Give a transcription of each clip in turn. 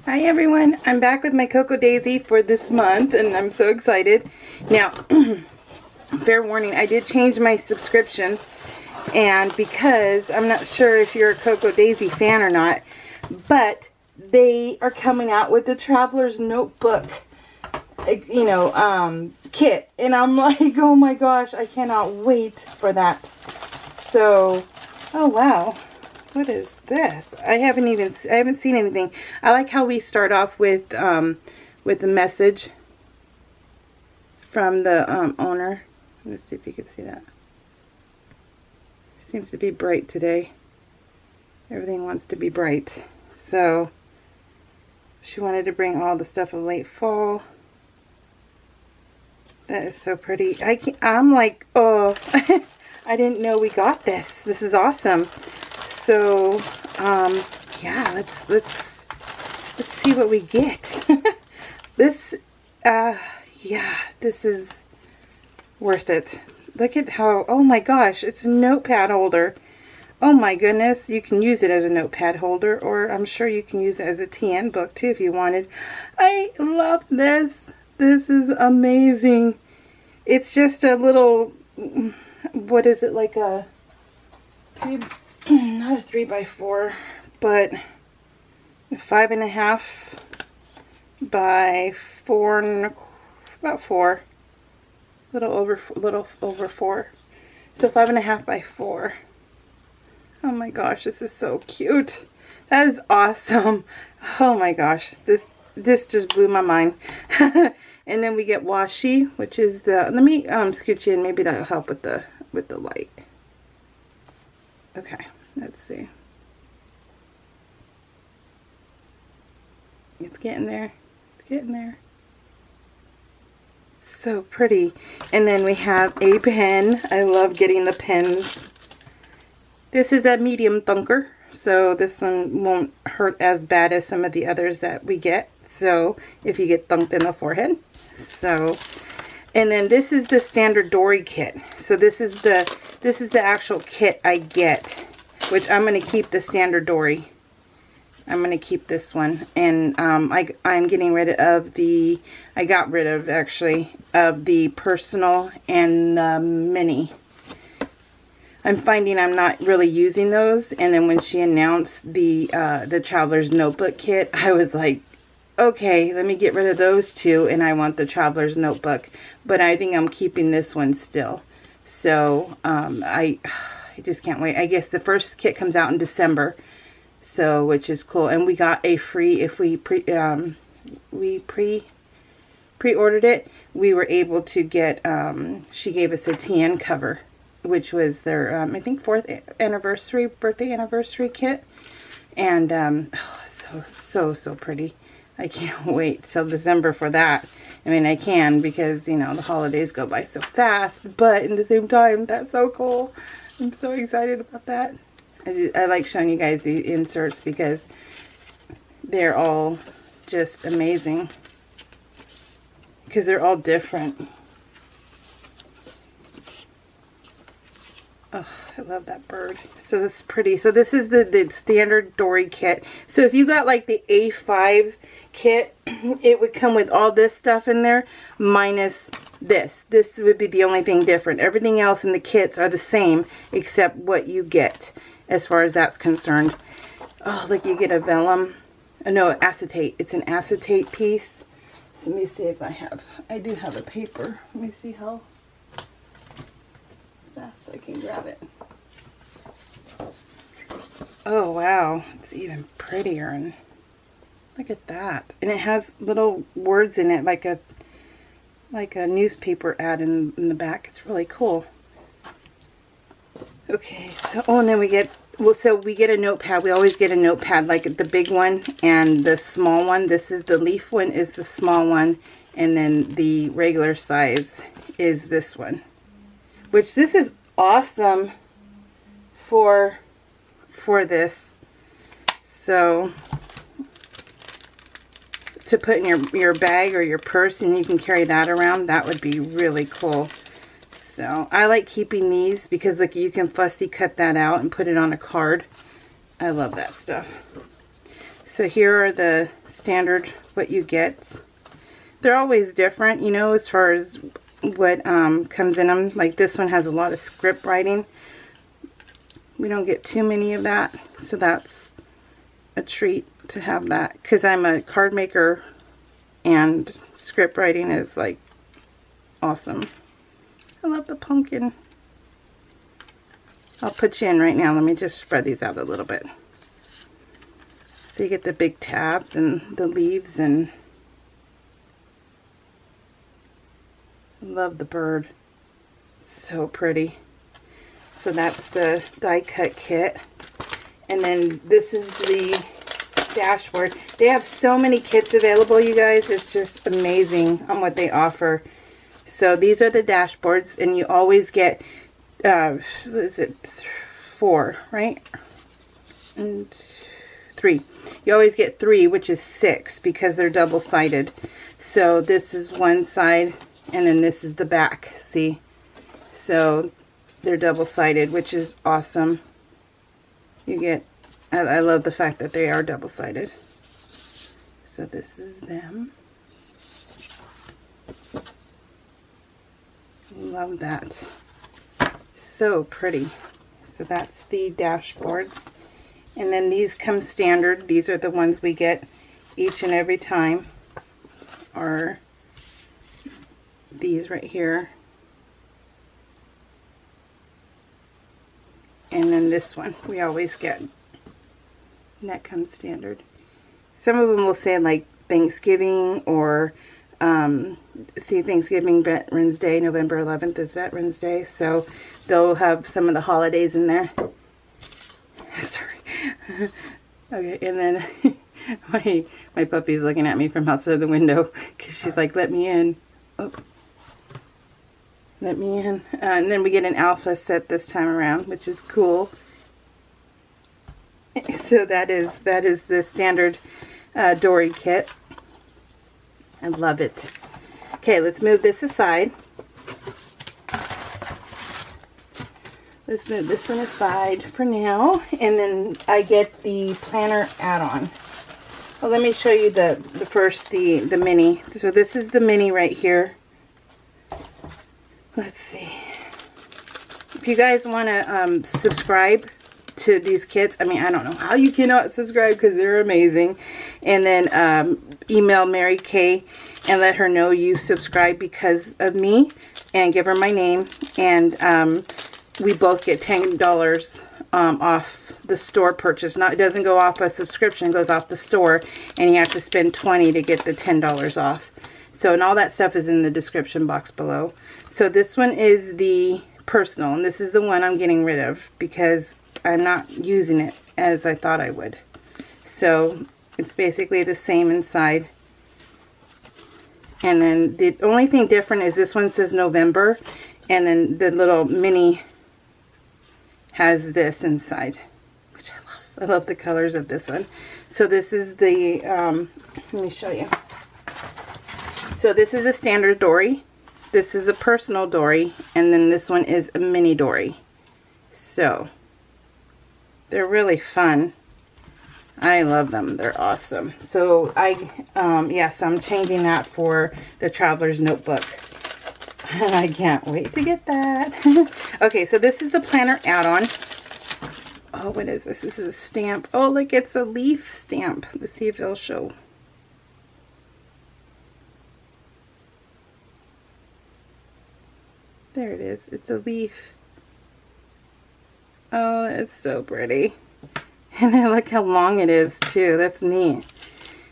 Hi everyone, I'm back with my Cocoa Daisy for this month and I'm so excited. Now, fair warning, I did change my subscription, and because I'm not sure if you're a Cocoa Daisy fan or not, but they are coming out with the Traveler's Notebook, kit, and I'm like, oh my gosh, I cannot wait for that. So, oh wow. What is this? I haven't seen anything. I like how we start off with the message from the owner. Let's see if you can see that. Seems to be bright today. Everything wants to be bright. So she wanted to bring all the stuff of late fall. That is so pretty. I'm like, oh, I didn't know we got this. This is awesome. So, yeah, let's see what we get. This, yeah, this is worth it. Look at how, oh my gosh, it's a notepad holder. Oh my goodness, you can use it as a notepad holder, or I'm sure you can use it as a TN book too if you wanted. I love this. This is amazing. It's just a little, what is it, like a not a 3x4, but 5.5 by 4, about 4, little over 4, so 5.5 by 4. Oh my gosh, this is so cute. That is awesome. Oh my gosh, this just blew my mind. And then we get washi, which is the, let me scooch in, maybe that'll help with the light. Okay, let's see. It's getting there. It's getting there. So pretty. And then we have a pen. I love getting the pens. This is a medium thunker, so this one won't hurt as bad as some of the others that we get. So if you get thunked in the forehead. So, and then this is the standard Dory kit. So this is the actual kit I get, which I'm going to keep the standard Dory. I'm going to keep this one, and I'm getting rid of the, I got rid of actually, of the personal and the mini. I'm finding I'm not really using those, and then when she announced the Traveler's Notebook kit, I was like, okay, let me get rid of those two, and I want the Traveler's Notebook, but I think I'm keeping this one still. So I just can't wait. I guess the first kit comes out in December, so which is cool. And we got a free, if we pre-ordered it, we were able to get, she gave us a TN cover, which was their I think 4th anniversary, birthday anniversary kit. And oh, so pretty. I can't wait till December for that. I mean, I can, because, you know, the holidays go by so fast, but at the same time, that's so cool. I'm so excited about that. I like showing you guys the inserts because they're all just amazing. Because they're all different. Oh, I love that bird. So this is pretty. So this is the standard Dory kit. So if you got like the A5 kit, it would come with all this stuff in there minus this. This would be the only thing different. Everything else in the kits are the same except what you get as far as that's concerned. Oh, look, you get a vellum. Oh, no, acetate. It's an acetate piece. So let me see if I do have a paper. Let me see how fast I can grab it. Oh wow, it's even prettier, and look at that. And it has little words in it, like a newspaper ad in the back. It's really cool. Okay, so oh, and then we get, well, so we get a notepad. We always get a notepad, like the big one and the small one. This is the leaf one, is the small one, and then the regular size is this one. Which this is awesome for this. So to put in your bag or your purse, and you can carry that around, that would be really cool. So I like keeping these because like you can fussy cut that out and put it on a card. I love that stuff. So here are the standard, what you get. They're always different, you know, as far as what comes in them. Like this one has a lot of script writing. We don't get too many of that, so that's a treat to have that, because I'm a card maker and script writing is like awesome. I love the pumpkin. I'll put you in right now. Let me just spread these out a little bit. So you get the big tabs and the leaves, and I love the bird. So pretty. So that's the die cut kit. And then this is the dashboard. They have so many kits available, you guys. It's just amazing on what they offer. So these are the dashboards, and you always get what is it, 4, right? And 3. You always get 3, which is 6, because they're double-sided. So this is one side, and then this is the back. See? So they're double-sided, which is awesome. You get, I love the fact that they are double-sided. So this is them. Love that. So pretty. So that's the dashboards. And then these come standard. These are the ones we get each and every time. Are these right here. And then this one we always get. And that comes standard. Some of them will say like Thanksgiving, or see, Thanksgiving, Veterans Day, November 11th is Veterans Day, so they'll have some of the holidays in there. Sorry. Okay, and then my puppy's looking at me from outside the window because she's like, let me in. Oh, let me in. And then we get an alpha set this time around, which is cool. So that is the standard Dory kit. I love it. Okay, let's move this aside. Let's move this one aside for now, and then I get the planner add-on. Well, let me show you the mini. So this is the mini right here. Let's see. If you guys want to subscribe to these kits, I mean, I don't know how you cannot subscribe because they're amazing. And then email Mary Kay and let her know you subscribe because of me, and give her my name, and we both get $10 off the store purchase. It doesn't go off a subscription, it goes off the store, and you have to spend $20 to get the $10 off. So, and all that stuff is in the description box below. So this one is the personal, and this is the one I'm getting rid of because I'm not using it as I thought I would. So it's basically the same inside. And then the only thing different is this one says November, and then the little mini has this inside, which I love. I love the colors of this one. So this is the, let me show you. So this is a standard Dory. This is a personal Dory, and then this one is a mini Dory. So they're really fun. I love them. They're awesome. So so I'm changing that for the Traveler's Notebook. And I can't wait to get that. Okay, so this is the planner add-on. Oh, what is this? This is a stamp. Oh, look, it's a leaf stamp. Let's see if it'll show. There it is. It's a leaf. Oh, it's so pretty. And I like how long it is too. That's neat.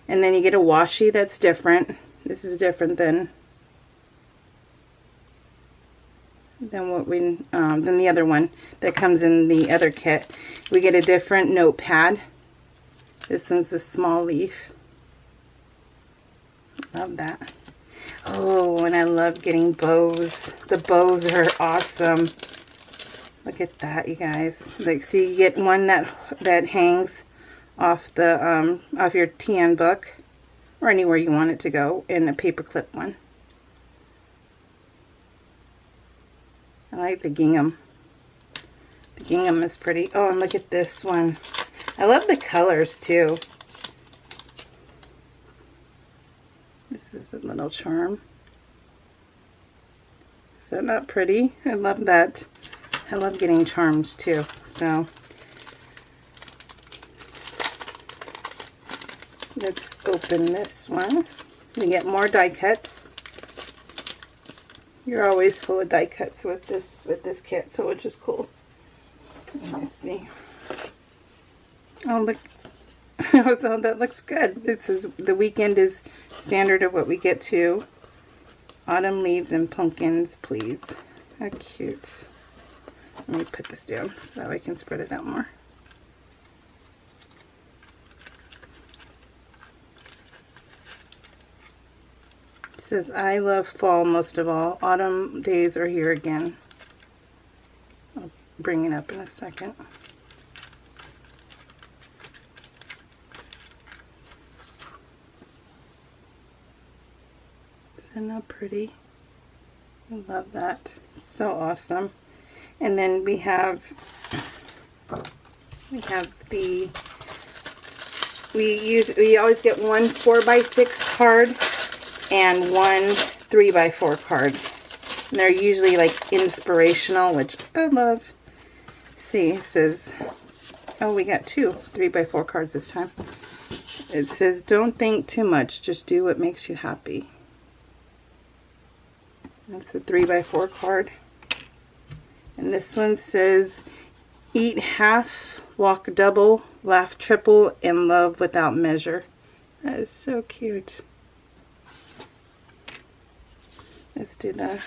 And then you get a washi that's different. This is different than what we than the other one that comes in the other kit. We get a different notepad. This one's a small leaf. Love that. Oh, and I love getting bows. The bows are awesome. Look at that, you guys. Like, see, you get one that hangs off the off your TN book, or anywhere you want it to go, and a paper clip one. I like the gingham. The gingham is pretty. Oh, and look at this one. I love the colors too. candle charm. Is that not pretty? I love that. I love getting charms too. So let's open this one. We get more die cuts. You're always full of die cuts with this kit, so which is cool. Let's see. Oh look. So that looks good. This is the weekend is standard of what we get to. Autumn leaves and pumpkins, please. How cute. Let me put this down so that I can spread it out more. It says, I love fall most of all. Autumn days are here again. I'll bring it up in a second. Isn't that pretty? I love that. It's so awesome. And then we have the, we always get one 4x6 card and one 3x4 card. And they're usually like inspirational, which I love. See, it says, oh, we got two 3x4 cards this time. It says, don't think too much, just do what makes you happy. That's a 3x4 card. And this one says, eat half, walk double, laugh triple, and love without measure. That is so cute. Let's do that.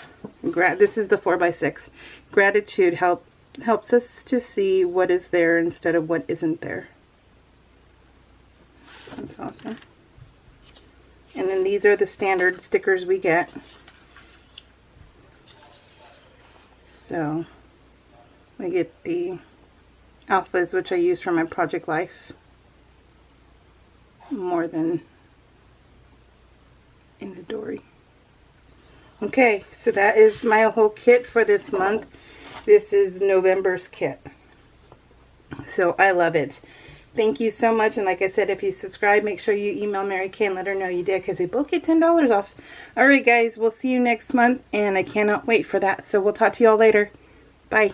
This is the 4x6. Gratitude helps us to see what is there instead of what isn't there. That's awesome. And then these are the standard stickers we get. So we get the alphas, which I use for my project life more than in the dory. Okay, so that is my whole kit for this month. This is November's kit. So I love it. Thank you so much. And like I said, if you subscribe, make sure you email Mary Kay and let her know you did, because we both get $10 off. Alright guys, we'll see you next month, and I cannot wait for that. So we'll talk to you all later. Bye.